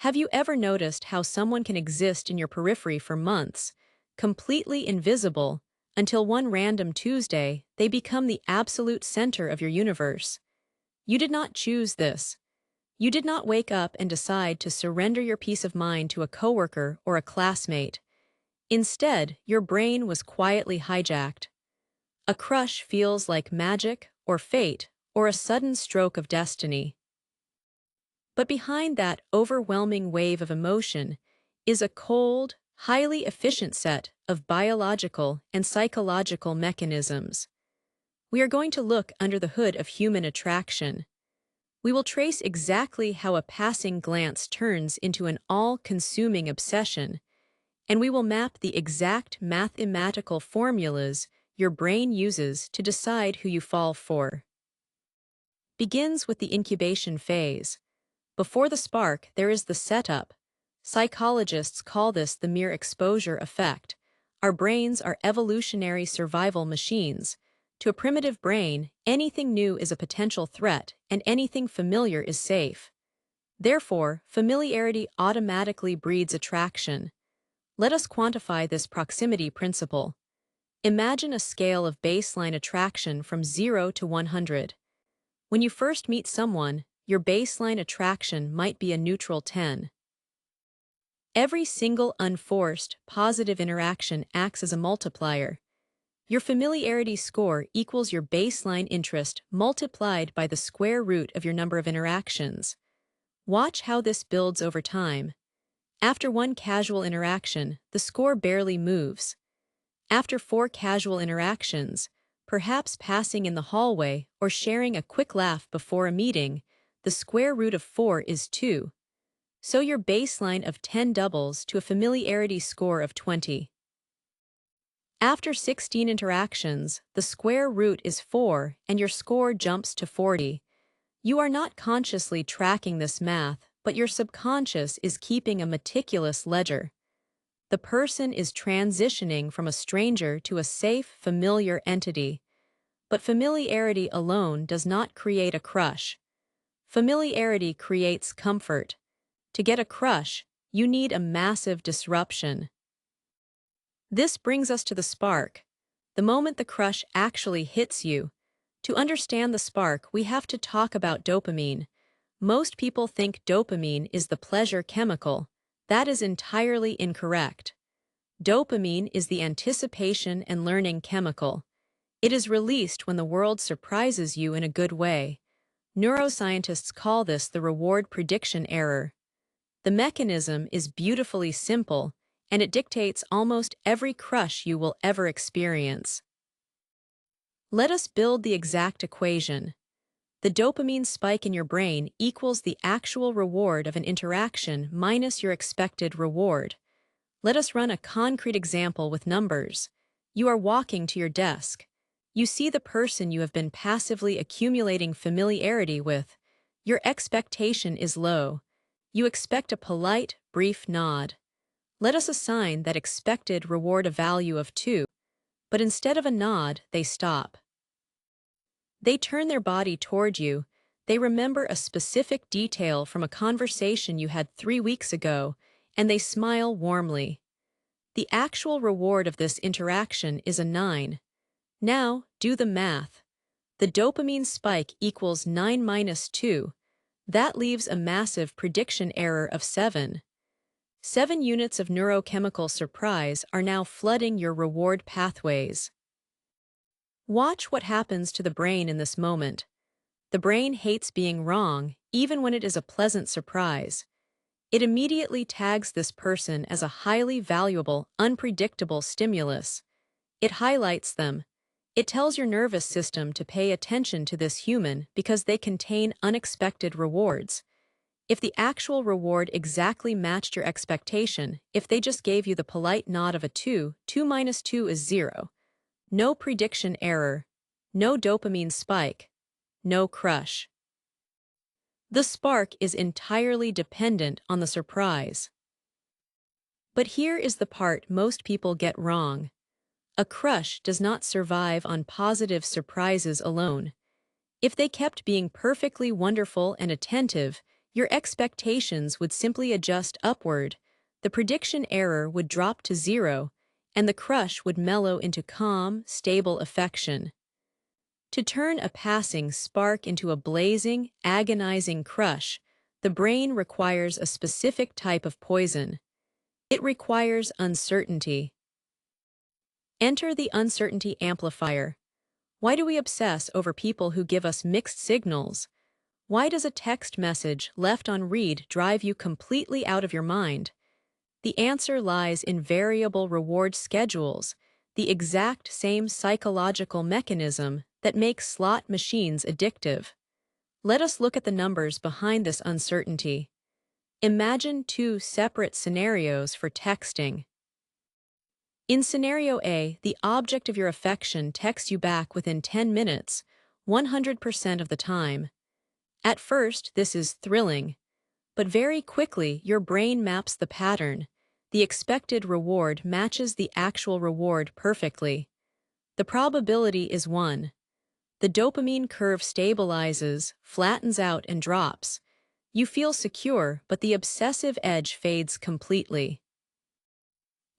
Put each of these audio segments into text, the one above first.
Have you ever noticed how someone can exist in your periphery for months, completely invisible, until one random Tuesday they become the absolute center of your universe? You did not choose this. You did not wake up and decide to surrender your peace of mind to a coworker or a classmate. Instead, your brain was quietly hijacked. A crush feels like magic or fate or a sudden stroke of destiny. But behind that overwhelming wave of emotion is a cold, highly efficient set of biological and psychological mechanisms. We are going to look under the hood of human attraction. We will trace exactly how a passing glance turns into an all-consuming obsession, and we will map the exact mathematical formulas your brain uses to decide who you fall for. Begins with the incubation phase. Before the spark, there is the setup. Psychologists call this the mere exposure effect. Our brains are evolutionary survival machines. To a primitive brain, anything new is a potential threat, and anything familiar is safe. Therefore, familiarity automatically breeds attraction. Let us quantify this proximity principle. Imagine a scale of baseline attraction from 0 to 100. When you first meet someone, your baseline attraction might be a neutral 10. Every single unforced, positive interaction acts as a multiplier. Your familiarity score equals your baseline interest multiplied by the square root of your number of interactions. Watch how this builds over time. After one casual interaction, the score barely moves. After 4 casual interactions, perhaps passing in the hallway or sharing a quick laugh before a meeting, the square root of 4 is 2. So your baseline of 10 doubles to a familiarity score of 20. After 16 interactions, the square root is 4 and your score jumps to 40. You are not consciously tracking this math, but your subconscious is keeping a meticulous ledger. The person is transitioning from a stranger to a safe, familiar entity. But familiarity alone does not create a crush. Familiarity creates comfort. To get a crush, you need a massive disruption. This brings us to the spark, the moment the crush actually hits you. To understand the spark, we have to talk about dopamine. Most people think dopamine is the pleasure chemical. That is entirely incorrect. Dopamine is the anticipation and learning chemical. It is released when the world surprises you in a good way. Neuroscientists call this the reward prediction error. The mechanism is beautifully simple, and it dictates almost every crush you will ever experience. Let us build the exact equation. The dopamine spike in your brain equals the actual reward of an interaction minus your expected reward. Let us run a concrete example with numbers. You are walking to your desk. You see the person you have been passively accumulating familiarity with. Your expectation is low. You expect a polite, brief nod. Let us assign that expected reward a value of 2. But instead of a nod, they stop. They turn their body toward you. They remember a specific detail from a conversation you had 3 weeks ago, and they smile warmly. The actual reward of this interaction is a 9. Now, do the math. The dopamine spike equals 9 minus 2. That leaves a massive prediction error of 7. 7 units of neurochemical surprise are now flooding your reward pathways. Watch what happens to the brain in this moment. The brain hates being wrong, even when it is a pleasant surprise. It immediately tags this person as a highly valuable, unpredictable stimulus. It highlights them. It tells your nervous system to pay attention to this human because they contain unexpected rewards. If the actual reward exactly matched your expectation, if they just gave you the polite nod of a 2, 2 minus 2 is 0. No prediction error. No dopamine spike. No crush. The spark is entirely dependent on the surprise. But here is the part most people get wrong. A crush does not survive on positive surprises alone. If they kept being perfectly wonderful and attentive, Your expectations would simply adjust upward, the prediction error would drop to zero, and the crush would mellow into calm, stable affection. To turn a passing spark into a blazing, agonizing crush, the brain requires a specific type of poison. It requires uncertainty. Enter the uncertainty amplifier. Why do we obsess over people who give us mixed signals? Why does a text message left on read drive you completely out of your mind? The answer lies in variable reward schedules, the exact same psychological mechanism that makes slot machines addictive. Let us look at the numbers behind this uncertainty. Imagine two separate scenarios for texting. In scenario A, the object of your affection texts you back within 10 minutes, 100% of the time. At first, this is thrilling, but very quickly your brain maps the pattern. The expected reward matches the actual reward perfectly. The probability is 1. The dopamine curve stabilizes, flattens out, and drops. You feel secure, but the obsessive edge fades completely.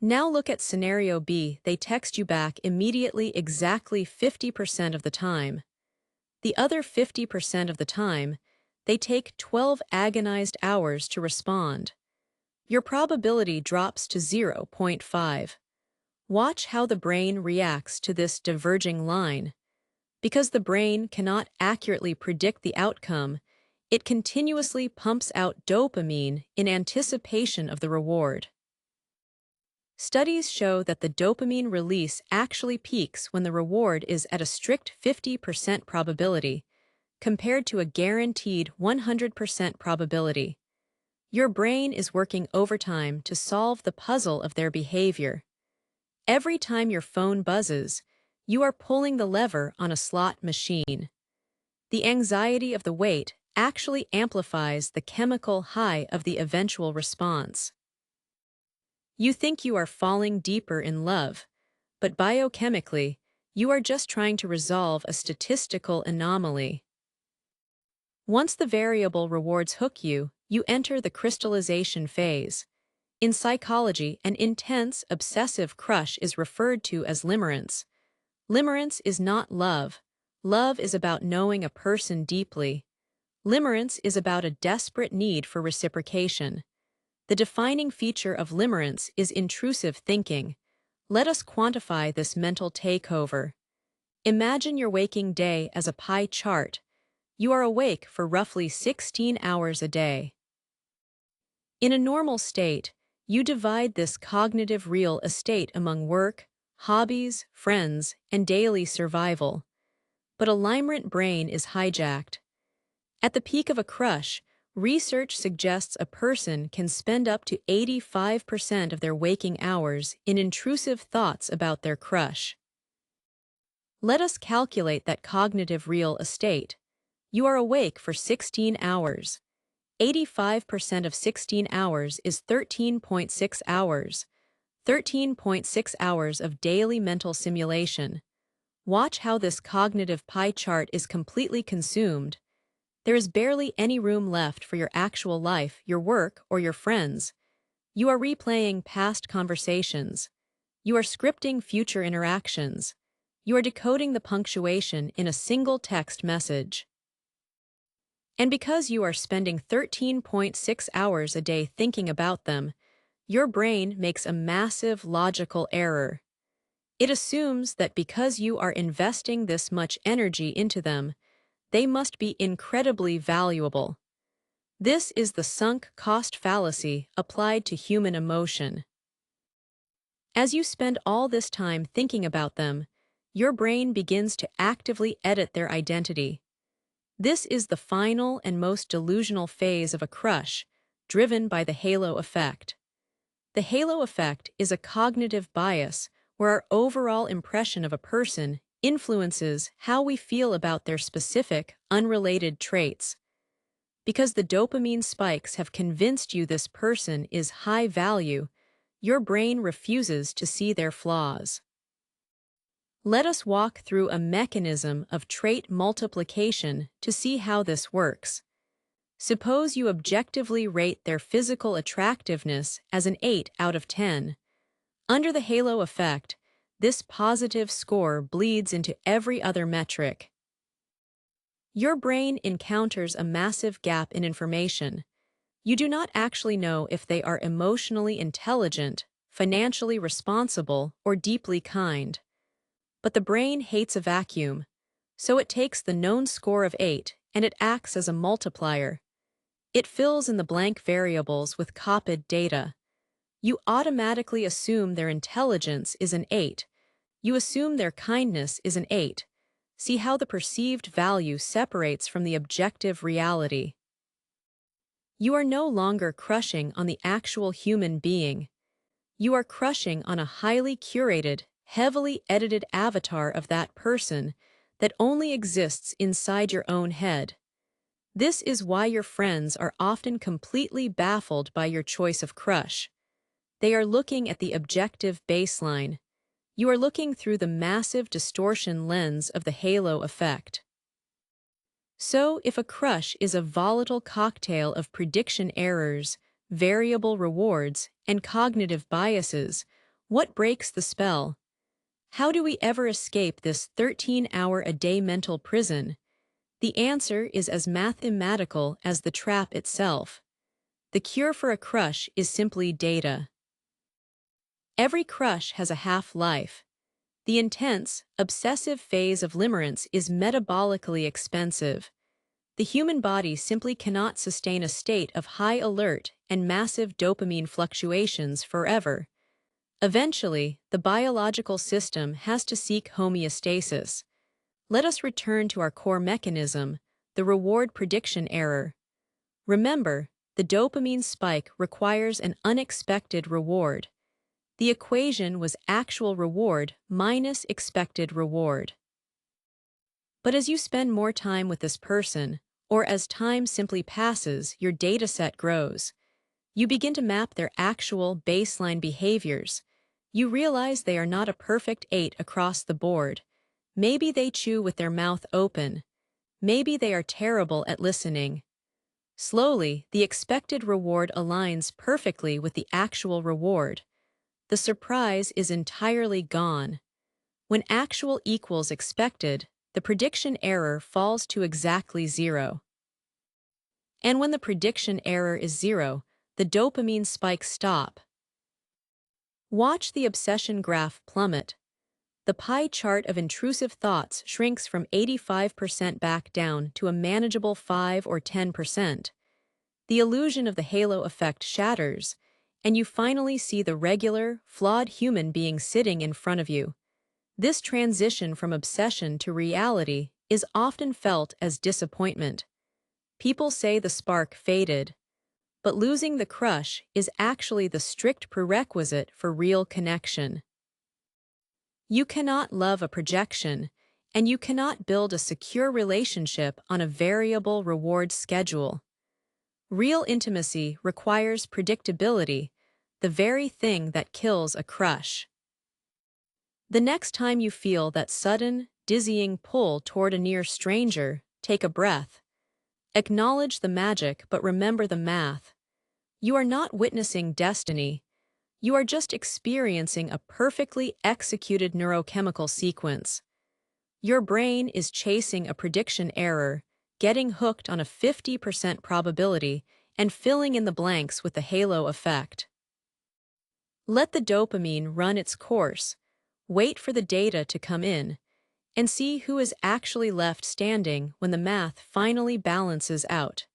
Now look at scenario B. They text you back immediately exactly 50% of the time. The other 50% of the time, they take 12 agonized hours to respond. Your probability drops to 0.5. Watch how the brain reacts to this diverging line. Because the brain cannot accurately predict the outcome, it continuously pumps out dopamine in anticipation of the reward. Studies show that the dopamine release actually peaks when the reward is at a strict 50% probability, compared to a guaranteed 100% probability. Your brain is working overtime to solve the puzzle of their behavior. Every time your phone buzzes, you are pulling the lever on a slot machine. The anxiety of the wait actually amplifies the chemical high of the eventual response. You think you are falling deeper in love, but biochemically, you are just trying to resolve a statistical anomaly. Once the variable rewards hook you, you enter the crystallization phase. In psychology, an intense, obsessive crush is referred to as limerence. Limerence is not love. Love is about knowing a person deeply. Limerence is about a desperate need for reciprocation. The defining feature of limerence is intrusive thinking. Let us quantify this mental takeover. Imagine your waking day as a pie chart. You are awake for roughly 16 hours a day. In a normal state, you divide this cognitive real estate among work, hobbies, friends, and daily survival. But a limerent brain is hijacked. At the peak of a crush, research suggests a person can spend up to 85% of their waking hours in intrusive thoughts about their crush. Let us calculate that cognitive real estate. You are awake for 16 hours. 85% of 16 hours is 13.6 hours. 13.6 hours of daily mental simulation. Watch how this cognitive pie chart is completely consumed. There is barely any room left for your actual life, your work, or your friends. You are replaying past conversations. You are scripting future interactions. You are decoding the punctuation in a single text message. And because you are spending 13.6 hours a day thinking about them, your brain makes a massive logical error. It assumes that because you are investing this much energy into them, they must be incredibly valuable. This is the sunk cost fallacy applied to human emotion. As you spend all this time thinking about them, your brain begins to actively edit their identity. This is the final and most delusional phase of a crush, driven by the halo effect. The halo effect is a cognitive bias where our overall impression of a person influences how we feel about their specific, unrelated traits. Because the dopamine spikes have convinced you this person is high value, your brain refuses to see their flaws. Let us walk through a mechanism of trait multiplication to see how this works. Suppose you objectively rate their physical attractiveness as an 8 out of 10. Under the halo effect, this positive score bleeds into every other metric. Your brain encounters a massive gap in information. You do not actually know if they are emotionally intelligent, financially responsible, or deeply kind. But the brain hates a vacuum, so it takes the known score of 8 and it acts as a multiplier. It fills in the blank variables with copied data. You automatically assume their intelligence is an 8. You assume their kindness is an 8. See how the perceived value separates from the objective reality. You are no longer crushing on the actual human being. You are crushing on a highly curated, heavily edited avatar of that person that only exists inside your own head. This is why your friends are often completely baffled by your choice of crush. They are looking at the objective baseline. You are looking through the massive distortion lens of the halo effect. So, if a crush is a volatile cocktail of prediction errors, variable rewards, and cognitive biases, what breaks the spell? How do we ever escape this 13-hour-a-day mental prison? The answer is as mathematical as the trap itself. The cure for a crush is simply data. Every crush has a half-life. The intense, obsessive phase of limerence is metabolically expensive. The human body simply cannot sustain a state of high alert and massive dopamine fluctuations forever. Eventually, the biological system has to seek homeostasis. Let us return to our core mechanism, the reward prediction error. Remember, the dopamine spike requires an unexpected reward. The equation was actual reward minus expected reward. But as you spend more time with this person, or as time simply passes, your dataset grows. You begin to map their actual baseline behaviors. You realize they are not a perfect 8 across the board. Maybe they chew with their mouth open. Maybe they are terrible at listening. Slowly, the expected reward aligns perfectly with the actual reward. The surprise is entirely gone. When actual equals expected, the prediction error falls to exactly 0. And when the prediction error is 0, the dopamine spikes stop. Watch the obsession graph plummet. The pie chart of intrusive thoughts shrinks from 85% back down to a manageable 5 or 10%. The illusion of the halo effect shatters, and you finally see the regular, flawed human being sitting in front of you. This transition from obsession to reality is often felt as disappointment. People say the spark faded, but losing the crush is actually the strict prerequisite for real connection. You cannot love a projection, and you cannot build a secure relationship on a variable reward schedule. Real intimacy requires predictability, the very thing that kills a crush. The next time you feel that sudden, dizzying pull toward a near stranger, take a breath. Acknowledge the magic, but remember the math. You are not witnessing destiny. You are just experiencing a perfectly executed neurochemical sequence. Your brain is chasing a prediction error, getting hooked on a 50% probability, and filling in the blanks with the halo effect. Let the dopamine run its course, wait for the data to come in, and see who is actually left standing when the math finally balances out.